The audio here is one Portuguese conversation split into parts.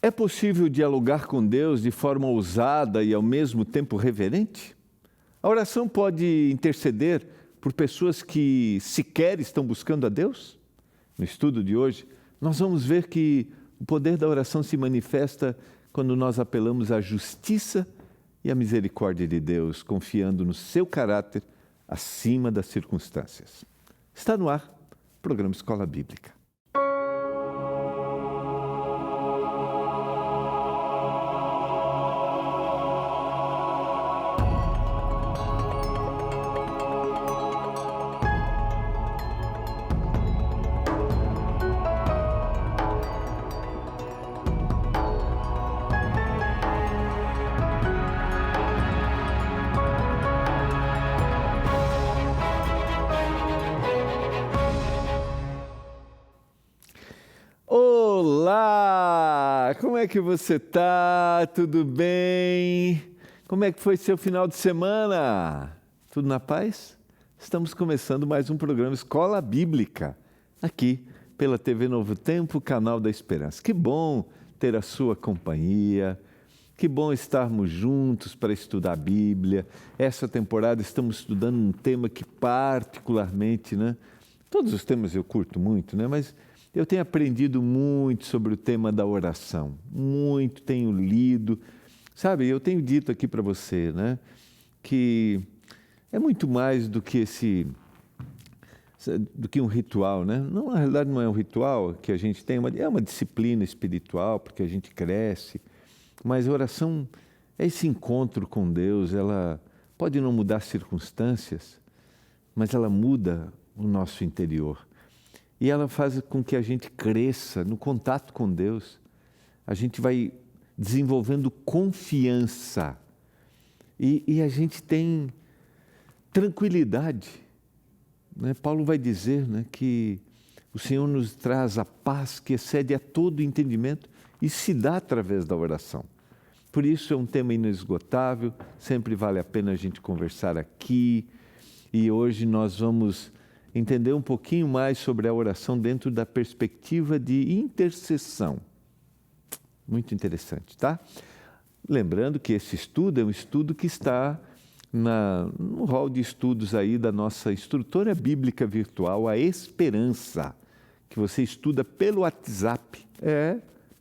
É possível dialogar com Deus de forma ousada e ao mesmo tempo reverente? A oração pode interceder por pessoas que sequer estão buscando a Deus? No estudo de hoje, nós vamos ver que o poder da oração se manifesta quando nós apelamos à justiça e à misericórdia de Deus, confiando no seu caráter acima das circunstâncias. Está no ar o programa Escola Bíblica. Olá! Como é que você tá? Tudo bem? Como é que foi seu final de semana? Tudo na paz? Estamos começando mais um programa Escola Bíblica, aqui pela TV Novo Tempo, canal da Esperança. Que bom ter a sua companhia, que bom estarmos juntos para estudar a Bíblia. Essa temporada estamos estudando um tema que particularmente, todos os temas eu curto muito, mas eu tenho aprendido muito sobre o tema da oração, muito, tenho lido. Sabe, eu tenho dito aqui para você, que é muito mais do que um ritual, Não, na realidade não é um ritual que a gente tem, é uma disciplina espiritual, porque a gente cresce, mas a oração é esse encontro com Deus, ela pode não mudar as circunstâncias, mas ela muda o nosso interior. E ela faz com que a gente cresça no contato com Deus. A gente vai desenvolvendo confiança. E a gente tem tranquilidade. Paulo vai dizer que o Senhor nos traz a paz que excede a todo entendimento e se dá através da oração. Por isso é um tema inesgotável, sempre vale a pena a gente conversar aqui. E hoje nós vamos entender um pouquinho mais sobre a oração dentro da perspectiva de intercessão. Muito interessante, tá? Lembrando que esse estudo é um estudo que está no hall de estudos aí da nossa instrutora bíblica virtual, a Esperança, que você estuda pelo WhatsApp,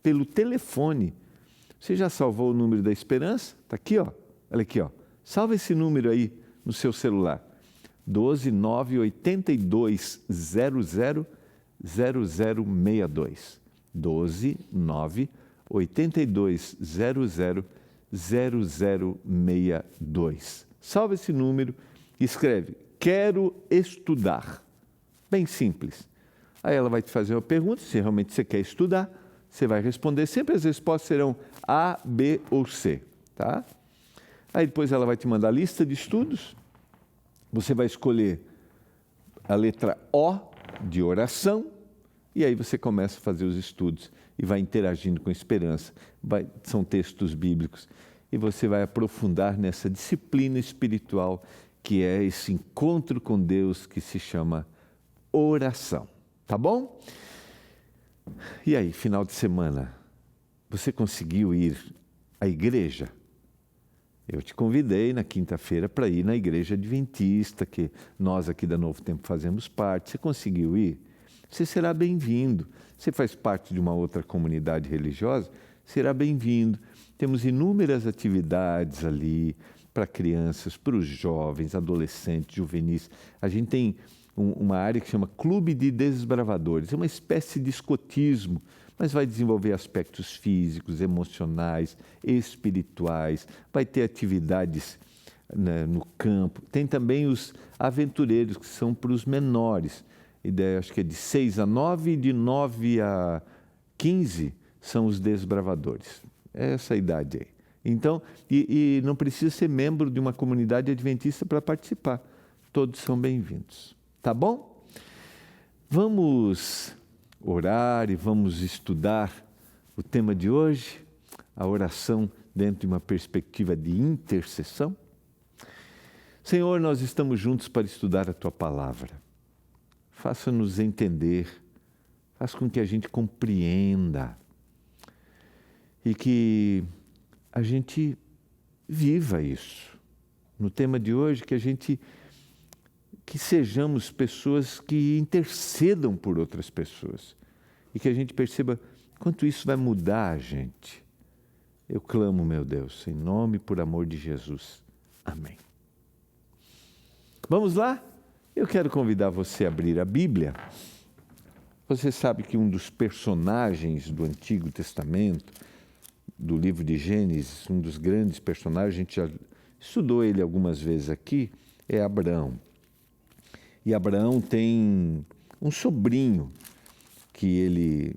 pelo telefone. Você já salvou o número da Esperança? Está aqui, ó. Olha aqui, ó. Salva esse número aí no seu celular. 12 982 00 0062. 12 982 00 0062. Salva esse número e escreve: quero estudar. Bem simples. Aí ela vai te fazer uma pergunta, se realmente você quer estudar, você vai responder. Sempre as respostas serão A, B ou C, tá? Aí depois ela vai te mandar a lista de estudos. Você vai escolher a letra O de oração e aí você começa a fazer os estudos e vai interagindo com a Esperança. São textos bíblicos e você vai aprofundar nessa disciplina espiritual que é esse encontro com Deus que se chama oração. Tá bom? E aí, final de semana, você conseguiu ir à igreja? Eu te convidei na quinta-feira para ir na igreja adventista, que nós aqui da Novo Tempo fazemos parte. Você conseguiu ir? Você será bem-vindo. Você faz parte de uma outra comunidade religiosa? Será bem-vindo. Temos inúmeras atividades ali para crianças, para os jovens, adolescentes, juvenis. A gente tem uma área que chama Clube de Desbravadores. É uma espécie de escotismo, mas vai desenvolver aspectos físicos, emocionais, espirituais, vai ter atividades no campo. Tem também os aventureiros, que são para os menores. Acho que é de 6 a 9 e de 9 a 15 são os desbravadores. É essa a idade aí. Então, e não precisa ser membro de uma comunidade adventista para participar. Todos são bem-vindos. Tá bom? Vamos orar e vamos estudar o tema de hoje, a oração dentro de uma perspectiva de intercessão. Senhor, nós estamos juntos para estudar a Tua Palavra. Faça-nos entender, faça com que a gente compreenda e que a gente viva isso. No tema de hoje, que sejamos pessoas que intercedam por outras pessoas e que a gente perceba quanto isso vai mudar a gente. Eu clamo, meu Deus, em nome e por amor de Jesus. Amém. Vamos lá? Eu quero convidar você a abrir a Bíblia. Você sabe que um dos personagens do Antigo Testamento, do livro de Gênesis, um dos grandes personagens, a gente já estudou ele algumas vezes aqui, é Abraão. E Abraão tem um sobrinho que ele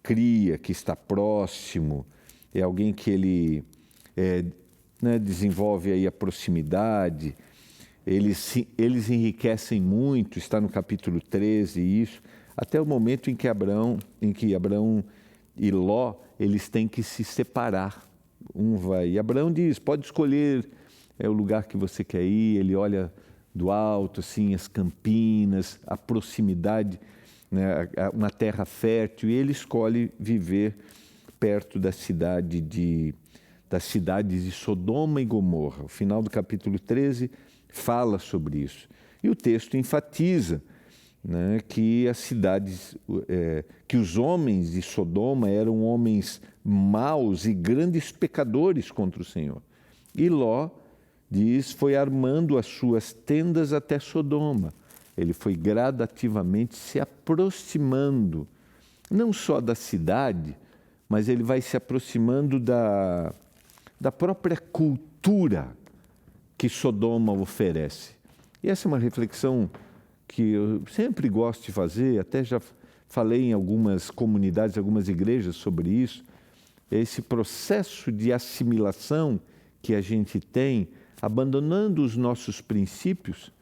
cria, que está próximo, é alguém que ele desenvolve aí a proximidade, eles enriquecem muito, está no capítulo 13 isso, até o momento em que Abraão e Ló, eles têm que se separar. E Abraão diz, pode escolher o lugar que você quer ir, ele olha do alto, assim, as campinas, a proximidade, né, uma terra fértil, e ele escolhe viver perto das cidades de Sodoma e Gomorra. O final do capítulo 13 fala sobre isso. E o texto enfatiza, né, que as cidades, que os homens de Sodoma eram homens maus e grandes pecadores contra o Senhor. E Ló, diz, foi armando as suas tendas até Sodoma. Ele foi gradativamente se aproximando, não só da cidade, mas ele vai se aproximando da própria cultura que Sodoma oferece. E essa é uma reflexão que eu sempre gosto de fazer, até já falei em algumas comunidades, algumas igrejas sobre isso, esse processo de assimilação que a gente tem, abandonando os nossos princípios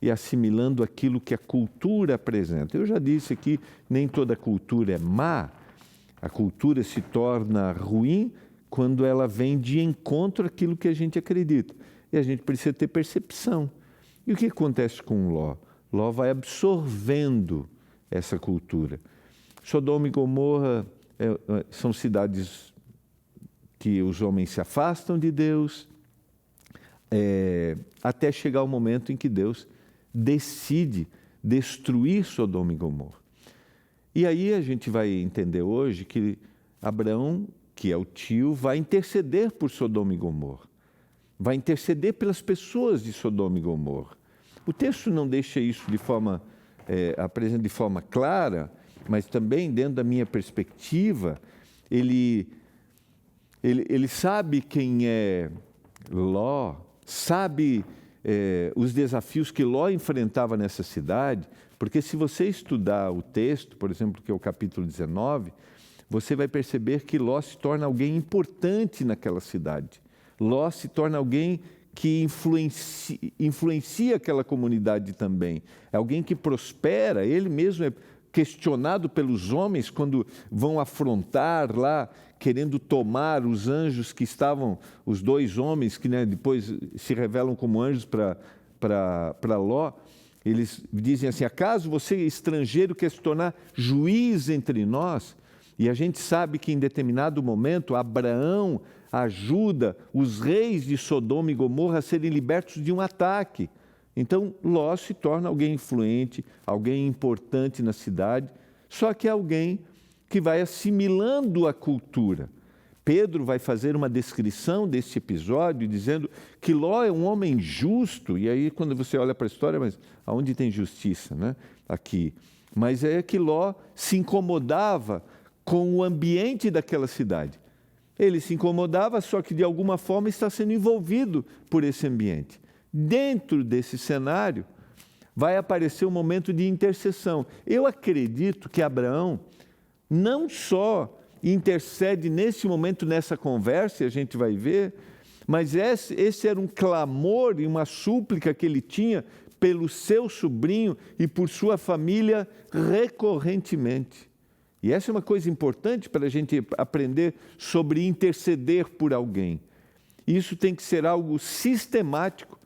e assimilando aquilo que a cultura apresenta. Eu já disse aqui, nem toda cultura é má, a cultura se torna ruim quando ela vem de encontro àquilo que a gente acredita. E a gente precisa ter percepção. E o que acontece com Ló? Ló vai absorvendo essa cultura. Sodoma e Gomorra são cidades que os homens se afastam de Deus, até chegar o momento em que Deus decide destruir Sodoma e Gomorra. E aí a gente vai entender hoje que Abraão, que é o tio, vai interceder por Sodoma e Gomorra. Vai interceder pelas pessoas de Sodoma e Gomorra. O texto não deixa isso apresenta de forma clara, mas também dentro da minha perspectiva, ele sabe quem é Ló, sabe os desafios que Ló enfrentava nessa cidade, porque se você estudar o texto, por exemplo, que é o capítulo 19, você vai perceber que Ló se torna alguém importante naquela cidade. Ló se torna alguém que influencia aquela comunidade também. É alguém que prospera, ele mesmo é questionado pelos homens quando vão afrontar lá, querendo tomar os anjos que estavam, os dois homens que depois se revelam como anjos para Ló. Eles dizem assim, acaso você estrangeiro quer se tornar juiz entre nós? E a gente sabe que em determinado momento Abraão ajuda os reis de Sodoma e Gomorra a serem libertos de um ataque. Então Ló se torna alguém influente, alguém importante na cidade, só que é alguém que vai assimilando a cultura. Pedro vai fazer uma descrição desse episódio, dizendo que Ló é um homem justo, e aí quando você olha para a história, mas aonde tem justiça, né? Aqui. Mas é que Ló se incomodava com o ambiente daquela cidade. Ele se incomodava, só que de alguma forma está sendo envolvido por esse ambiente. Dentro desse cenário, vai aparecer um momento de intercessão. Eu acredito que Abraão não só intercede nesse momento, nessa conversa, e a gente vai ver, mas esse era um clamor e uma súplica que ele tinha pelo seu sobrinho e por sua família recorrentemente. E essa é uma coisa importante para a gente aprender sobre interceder por alguém. Isso tem que ser algo sistemático.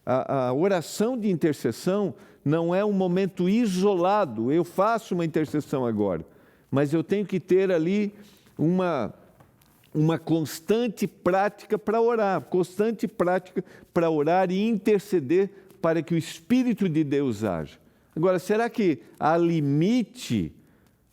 A oração de intercessão não é um momento isolado, eu faço uma intercessão agora, mas eu tenho que ter ali uma constante prática para orar, e interceder para que o Espírito de Deus haja. Agora, será que há limite?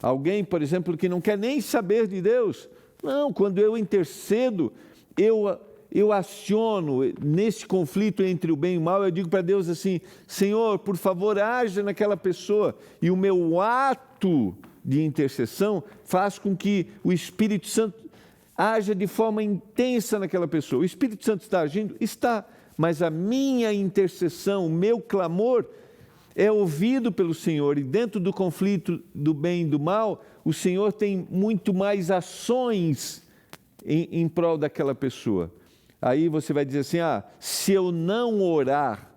Alguém, por exemplo, que não quer nem saber de Deus? Não, quando eu intercedo, eu aciono nesse conflito entre o bem e o mal, eu digo para Deus assim: Senhor, por favor, haja naquela pessoa. E o meu ato de intercessão faz com que o Espírito Santo haja de forma intensa naquela pessoa. O Espírito Santo está agindo? Está, mas a minha intercessão, o meu clamor é ouvido pelo Senhor, e dentro do conflito do bem e do mal, o Senhor tem muito mais ações em prol daquela pessoa. Aí você vai dizer assim: se eu não orar,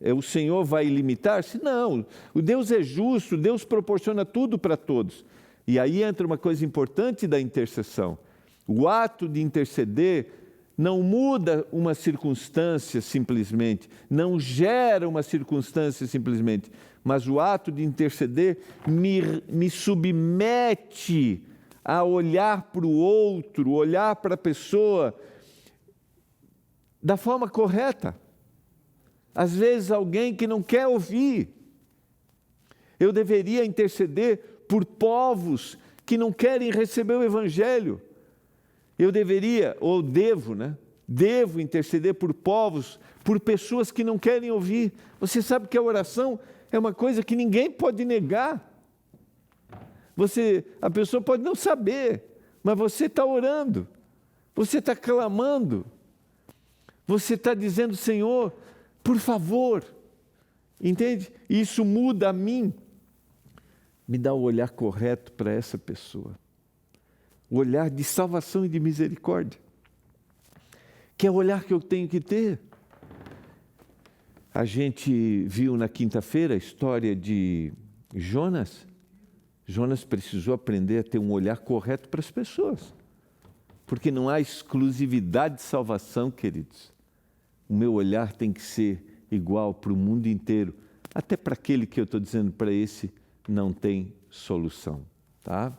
o Senhor vai limitar-se? Não, o Deus é justo, Deus proporciona tudo para todos. E aí entra uma coisa importante da intercessão. O ato de interceder não muda uma circunstância simplesmente, não gera uma circunstância simplesmente, mas o ato de interceder me submete a olhar para o outro, olhar para a pessoa da forma correta. Às vezes alguém que não quer ouvir. Eu deveria interceder por povos que não querem receber o Evangelho. Eu deveria, ou devo, devo interceder por povos, por pessoas que não querem ouvir. Você sabe que a oração é uma coisa que ninguém pode negar. A pessoa pode não saber, mas você está orando, você está clamando, você está dizendo: Senhor, por favor, entende? Isso muda a mim, me dá o olhar correto para essa pessoa. O olhar de salvação e de misericórdia, que é o olhar que eu tenho que ter. A gente viu na quinta-feira a história de Jonas. Jonas precisou aprender a ter um olhar correto para as pessoas, porque não há exclusividade de salvação, queridos. O meu olhar tem que ser igual para o mundo inteiro, até para aquele que eu estou dizendo para esse não tem solução, tá?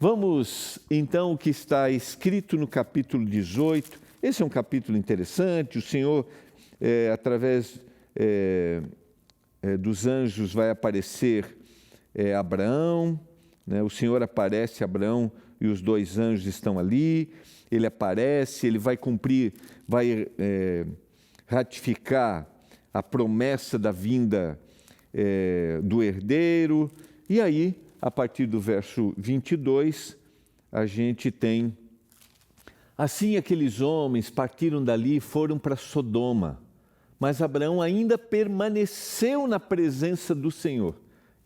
Vamos, então, o que está escrito no capítulo 18. Esse é um capítulo interessante. O Senhor, através dos anjos, vai aparecer Abraão. O Senhor aparece a Abraão e os dois anjos estão ali. Ele aparece, ele vai cumprir, vai ratificar a promessa da vinda do herdeiro. E aí, a partir do verso 22, a gente tem: assim aqueles homens partiram dali e foram para Sodoma, mas Abraão ainda permaneceu na presença do Senhor.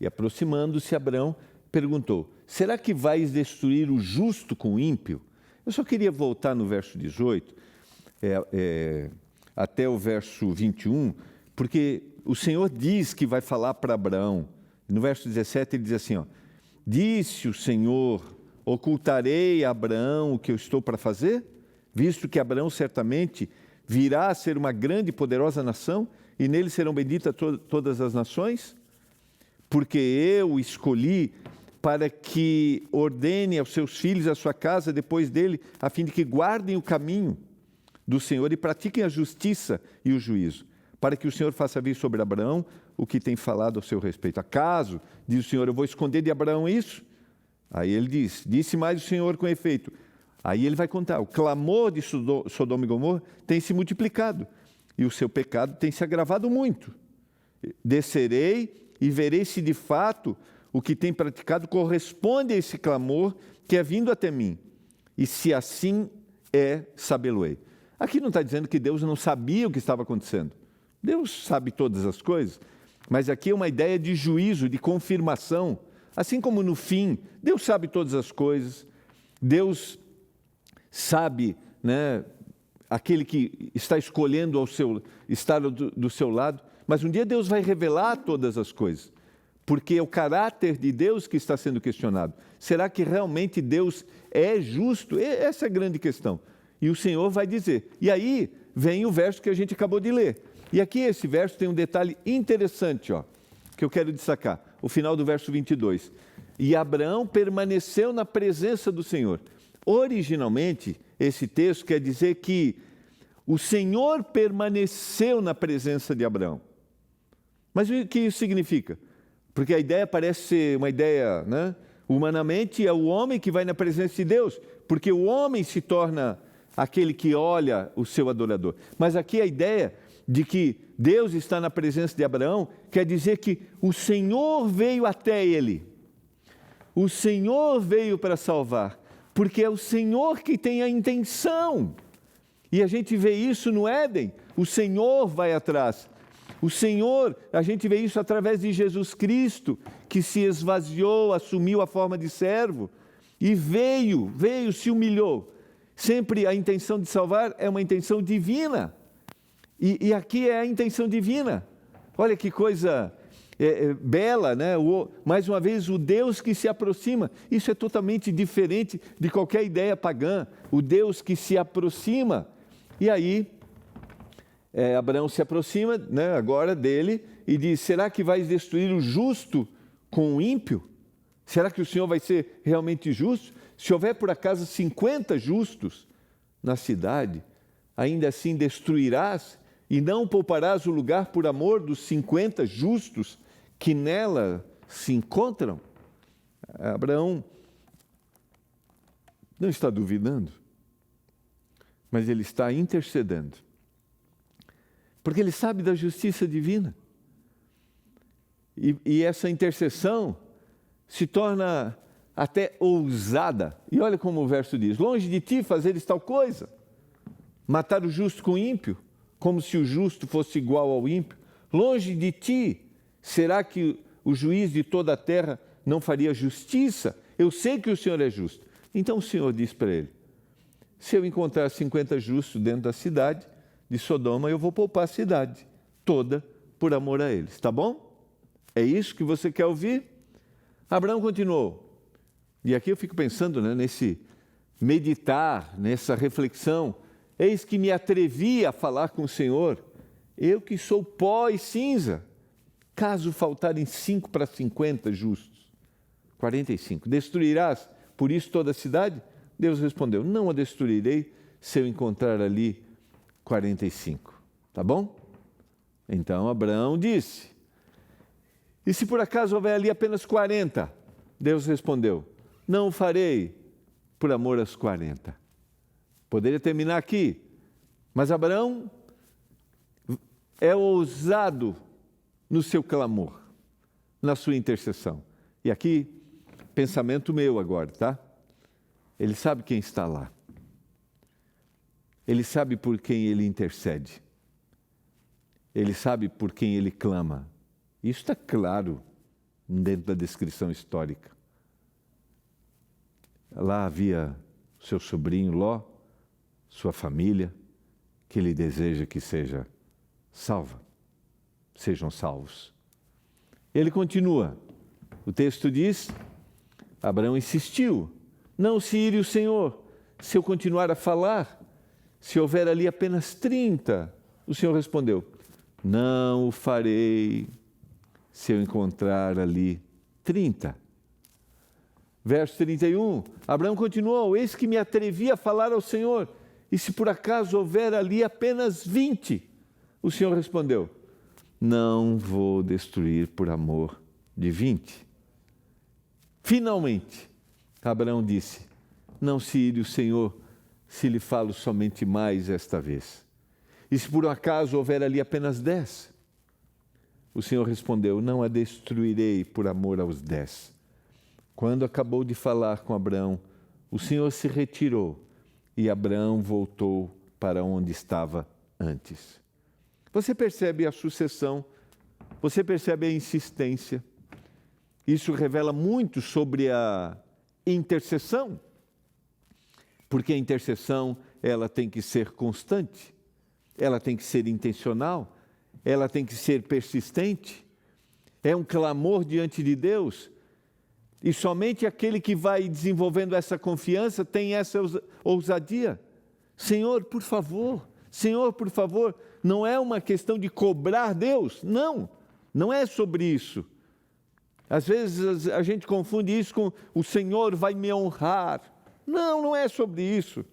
E aproximando-se, Abraão perguntou: será que vais destruir o justo com o ímpio? Eu só queria voltar no verso 18, até o verso 21, porque o Senhor diz que vai falar para Abraão. No verso 17 ele diz assim: disse o Senhor: ocultarei a Abraão o que eu estou para fazer? Visto que Abraão certamente virá a ser uma grande e poderosa nação, e nele serão benditas todas as nações? Porque eu o escolhi para que ordene aos seus filhos a sua casa depois dele, a fim de que guardem o caminho do Senhor e pratiquem a justiça e o juízo, para que o Senhor faça vir sobre Abraão o que tem falado ao seu respeito. Acaso, diz o Senhor, eu vou esconder de Abraão isso? Aí ele disse mais o Senhor com efeito. Aí ele vai contar: o clamor de Sodoma e Gomorra tem se multiplicado, e o seu pecado tem se agravado muito. Descerei e verei se de fato o que tem praticado corresponde a esse clamor que é vindo até mim. E se assim sabê-lo-ei. Aqui não está dizendo que Deus não sabia o que estava acontecendo. Deus sabe todas as coisas, mas aqui é uma ideia de juízo, de confirmação. Assim como no fim, Deus sabe todas as coisas, Deus sabe, aquele que está escolhendo estar do seu lado, mas um dia Deus vai revelar todas as coisas, porque é o caráter de Deus que está sendo questionado. Será que realmente Deus é justo? Essa é a grande questão. E o Senhor vai dizer. E aí vem o verso que a gente acabou de ler. E aqui esse verso tem um detalhe interessante, que eu quero destacar. O final do verso 22. E Abraão permaneceu na presença do Senhor. Originalmente, esse texto quer dizer que o Senhor permaneceu na presença de Abraão. Mas o que isso significa? Porque a ideia parece ser uma ideia, né? Humanamente é o homem que vai na presença de Deus, porque o homem se torna aquele que olha o seu adorador. Mas aqui a ideia de que Deus está na presença de Abraão quer dizer que o Senhor veio até ele. O Senhor veio para salvar, porque é o Senhor que tem a intenção. E a gente vê isso no Éden, o Senhor vai atrás. O Senhor, a gente vê isso através de Jesus Cristo, que se esvaziou, assumiu a forma de servo e veio, se humilhou. Sempre a intenção de salvar é uma intenção divina. E aqui é a intenção divina. Olha que coisa bela, né? Mais uma vez, o Deus que se aproxima. Isso é totalmente diferente de qualquer ideia pagã. O Deus que se aproxima. E aí, Abraão se aproxima, né, agora dele e diz: será que vais destruir o justo com o ímpio? Será que o Senhor vai ser realmente justo? Se houver por acaso 50 justos na cidade, ainda assim destruirás e não pouparás o lugar por amor dos 50 justos que nela se encontram? Abraão não está duvidando, mas ele está intercedendo, porque ele sabe da justiça divina. E essa intercessão se torna até ousada. E olha como o verso diz: longe de ti fazeres tal coisa, matar o justo com o ímpio, como se o justo fosse igual ao ímpio. Longe de ti, será que o juiz de toda a terra não faria justiça? Eu sei que o Senhor é justo. Então o Senhor diz para ele: se eu encontrar 50 justos dentro da cidade de Sodoma, eu vou poupar a cidade toda por amor a eles. Tá bom? É isso que você quer ouvir? Abraão continuou. E aqui eu fico pensando, né, nesse meditar, nessa reflexão. Eis que me atrevi a falar com o Senhor, eu que sou pó e cinza, caso faltarem 5 para 50 justos. 45. Destruirás por isso toda a cidade? Deus respondeu: não a destruirei se eu encontrar ali 45. Tá bom? Então Abraão disse: e se por acaso houver ali apenas 40? Deus respondeu: não o farei por amor aos 40. Poderia terminar aqui, mas Abraão é ousado no seu clamor, na sua intercessão. E aqui, pensamento meu agora, tá? Ele sabe quem está lá. Ele sabe por quem ele intercede. Ele sabe por quem ele clama. Isso está claro dentro da descrição histórica. Lá havia seu sobrinho Ló, sua família, que ele deseja que seja salva, sejam salvos. Ele continua. O texto diz: Abraão insistiu: não se ire o Senhor, se eu continuar a falar, se houver ali apenas 30. O Senhor respondeu: não o farei se eu encontrar ali 30. Verso 31, Abraão continuou: eis que me atrevi a falar ao Senhor, e se por acaso houver ali apenas 20? O Senhor respondeu: não vou destruir por amor de 20. Finalmente, Abraão disse: não se ire o Senhor se lhe falo somente mais esta vez. E se por acaso houver ali apenas 10? O Senhor respondeu: não a destruirei por amor aos 10. Quando acabou de falar com Abraão, o Senhor se retirou e Abraão voltou para onde estava antes. Você percebe a sucessão, você percebe a insistência. Isso revela muito sobre a intercessão, porque a intercessão, ela tem que ser constante, ela tem que ser intencional, ela tem que ser persistente. É um clamor diante de Deus. E somente aquele que vai desenvolvendo essa confiança tem essa ousadia. Senhor, por favor, não é uma questão de cobrar Deus, não é sobre isso. Às vezes a gente confunde isso com: o Senhor vai me honrar, Não, não é sobre isso.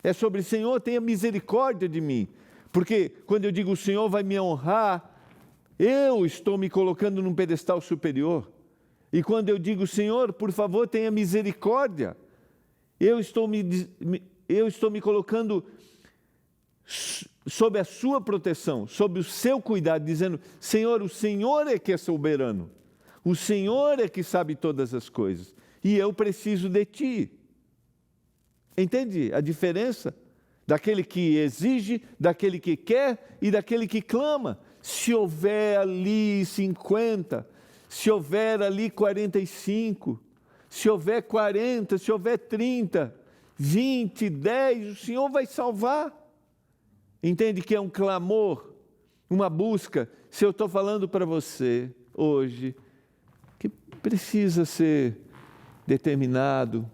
É sobre, Senhor, tenha misericórdia de mim. Porque quando eu digo, o Senhor vai me honrar, eu estou me colocando num pedestal superior. E quando eu digo, Senhor, por favor, tenha misericórdia, eu estou me colocando sob a sua proteção, sob o seu cuidado, dizendo, Senhor, o Senhor é que é soberano. O Senhor é que sabe todas as coisas. E eu preciso de Ti. Entende a diferença? Daquele que exige, daquele que quer e daquele que clama. Se houver ali 50, se houver ali 45, se houver 40, se houver 30, 20, 10, o Senhor vai salvar. Entende que é um clamor, uma busca. Se eu estou falando para você hoje, que precisa ser determinado,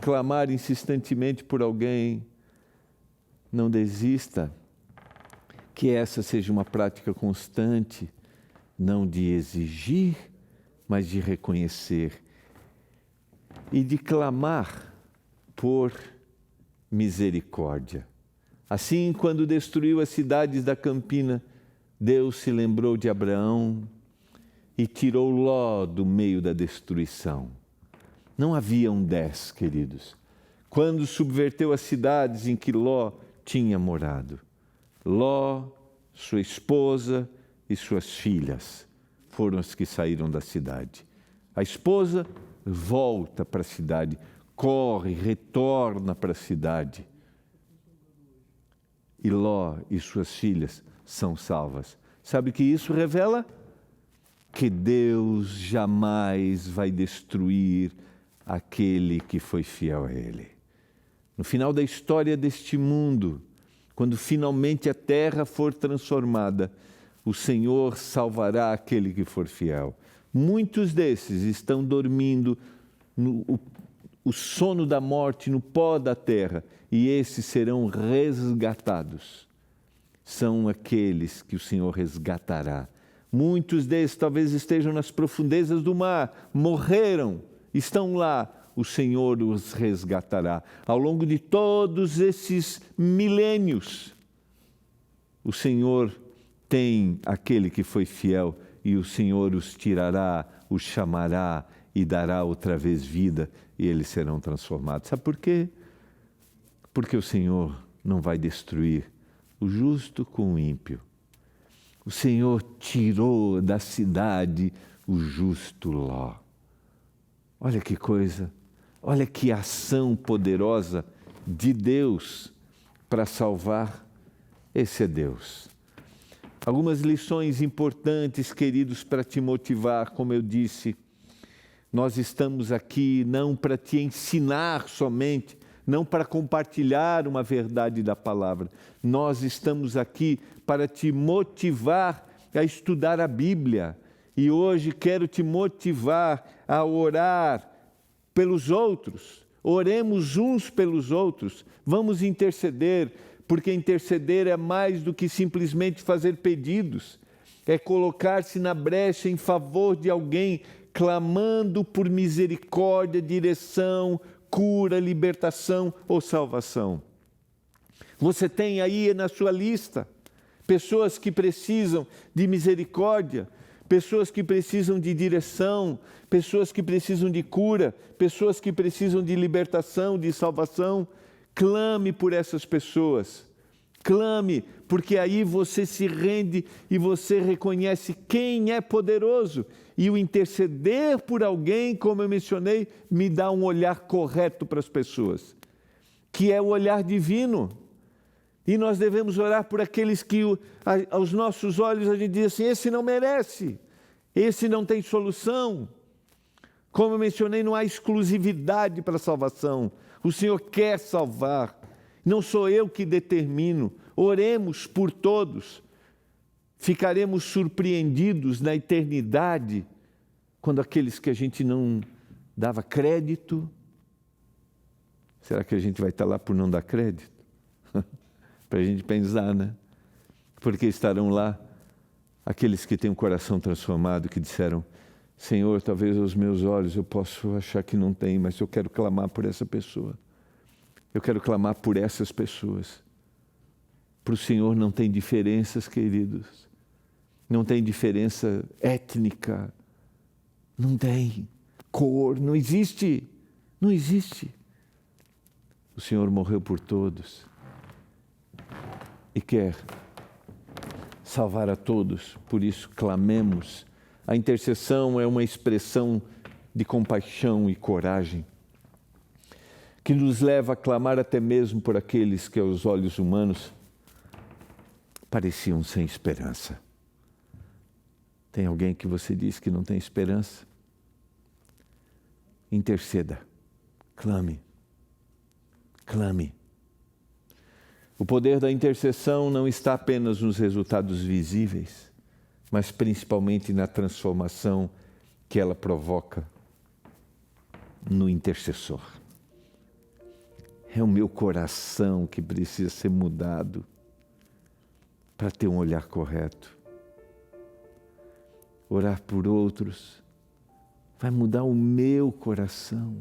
clamar insistentemente por alguém, não desista, que essa seja uma prática constante, não de exigir, mas de reconhecer e de clamar por misericórdia. Assim, quando destruiu as cidades da campina, Deus se lembrou de Abraão e tirou Ló do meio da destruição. Não haviam 10, queridos. Quando subverteu as cidades em que Ló tinha morado. Ló, sua esposa e suas filhas foram as que saíram da cidade. A esposa volta para a cidade, corre, retorna para a cidade. E Ló e suas filhas são salvas. Sabe o que isso revela? Que Deus jamais vai destruir aquele que foi fiel a Ele. No final da história deste mundo, quando finalmente a terra for transformada, o Senhor salvará aquele que for fiel. Muitos desses estão dormindo o sono da morte no pó da terra, e esses serão resgatados. São aqueles que o Senhor resgatará. Muitos desses talvez estejam nas profundezas do mar, morreram, estão lá, o Senhor os resgatará. Ao longo de todos esses milênios, o Senhor tem aquele que foi fiel e o Senhor os tirará, os chamará e dará outra vez vida e eles serão transformados. Sabe por quê? Porque o Senhor não vai destruir o justo com o ímpio. O Senhor tirou da cidade o justo Ló. Olha que coisa, olha que ação poderosa de Deus para salvar. Esse é Deus. Algumas lições importantes, queridos, para te motivar, como eu disse. Nós estamos aqui não para te ensinar somente, não para compartilhar uma verdade da palavra. Nós estamos aqui para te motivar a estudar a Bíblia. E hoje quero te motivar a orar pelos outros. Oremos uns pelos outros. Vamos interceder, porque interceder é mais do que simplesmente fazer pedidos. É colocar-se na brecha em favor de alguém, clamando por misericórdia, direção, cura, libertação ou salvação. Você tem aí na sua lista pessoas que precisam de misericórdia, pessoas que precisam de direção, pessoas que precisam de cura, pessoas que precisam de libertação, de salvação. Clame por essas pessoas. Clame, porque aí você se rende e você reconhece quem é poderoso. E o interceder por alguém, como eu mencionei, me dá um olhar correto para as pessoas, que é o olhar divino. E nós devemos orar por aqueles que, aos nossos olhos, a gente diz assim, esse não merece, esse não tem solução. Como eu mencionei, não há exclusividade para a salvação. O Senhor quer salvar. Não sou eu que determino. Oremos por todos. Ficaremos surpreendidos na eternidade quando aqueles que a gente não dava crédito, será que a gente vai estar lá por não dar crédito? Para a gente pensar, né? Porque estarão lá aqueles que têm um coração transformado, que disseram, Senhor, talvez aos meus olhos eu possa achar que não tem, mas eu quero clamar por essa pessoa. Eu quero clamar por essas pessoas. Para o Senhor não tem diferenças, queridos. Não tem diferença étnica. Não tem cor. Não existe. Não existe. O Senhor morreu por todos. E quer salvar a todos. Por isso clamemos. A intercessão é uma expressão de compaixão e coragem, que nos leva a clamar até mesmo por aqueles que aos olhos humanos pareciam sem esperança. Tem alguém que você diz que não tem esperança? Interceda, clame, clame. O poder da intercessão não está apenas nos resultados visíveis, mas principalmente na transformação que ela provoca no intercessor. É o meu coração que precisa ser mudado para ter um olhar correto. Orar por outros vai mudar o meu coração.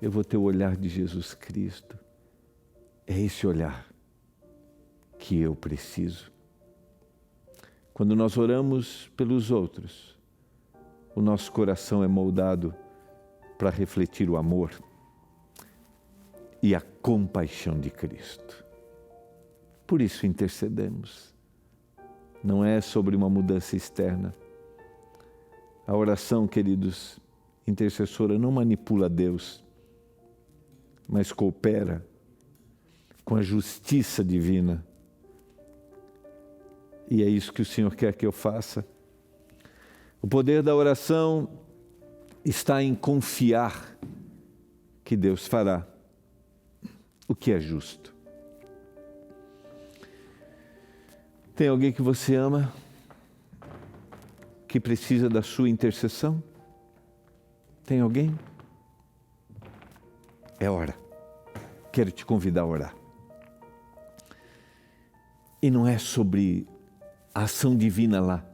Eu vou ter o olhar de Jesus Cristo. É esse olhar que eu preciso. Quando nós oramos pelos outros, o nosso coração é moldado para refletir o amor e a compaixão de Cristo. Por isso intercedemos. Não é sobre uma mudança externa. A oração, queridos, intercessora não manipula Deus, mas coopera com a justiça divina. E é isso que o Senhor quer que eu faça. O poder da oração está em confiar que Deus fará o que é justo. Tem alguém que você ama, que precisa da sua intercessão? Tem alguém? É hora. Quero te convidar a orar. E não é sobre a ação divina lá.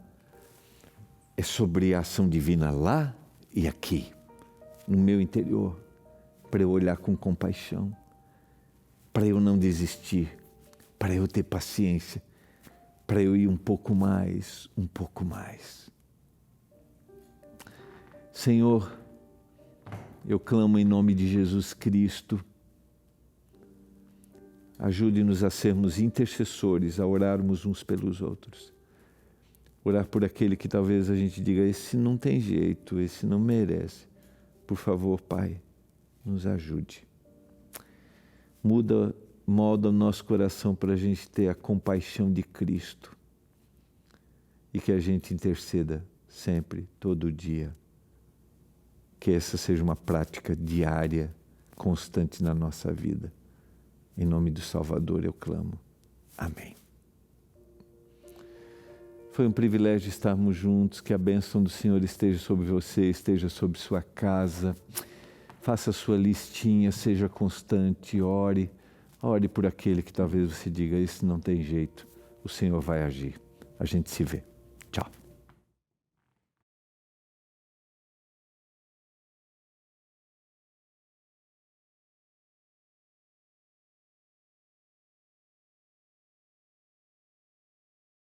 É sobre a ação divina lá e aqui, no meu interior, para eu olhar com compaixão, para eu não desistir, para eu ter paciência, para eu ir um pouco mais, um pouco mais. Senhor, eu clamo em nome de Jesus Cristo. Ajude-nos a sermos intercessores, a orarmos uns pelos outros. Orar por aquele que talvez a gente diga, esse não tem jeito, esse não merece. Por favor, Pai, nos ajude. Molda o nosso coração para a gente ter a compaixão de Cristo. E que a gente interceda sempre, todo dia. Que essa seja uma prática diária, constante na nossa vida. Em nome do Salvador eu clamo. Amém. Foi um privilégio estarmos juntos, que a bênção do Senhor esteja sobre você, esteja sobre sua casa. Faça a sua listinha, seja constante, ore. Ore por aquele que talvez você diga, esse não tem jeito, o Senhor vai agir. A gente se vê.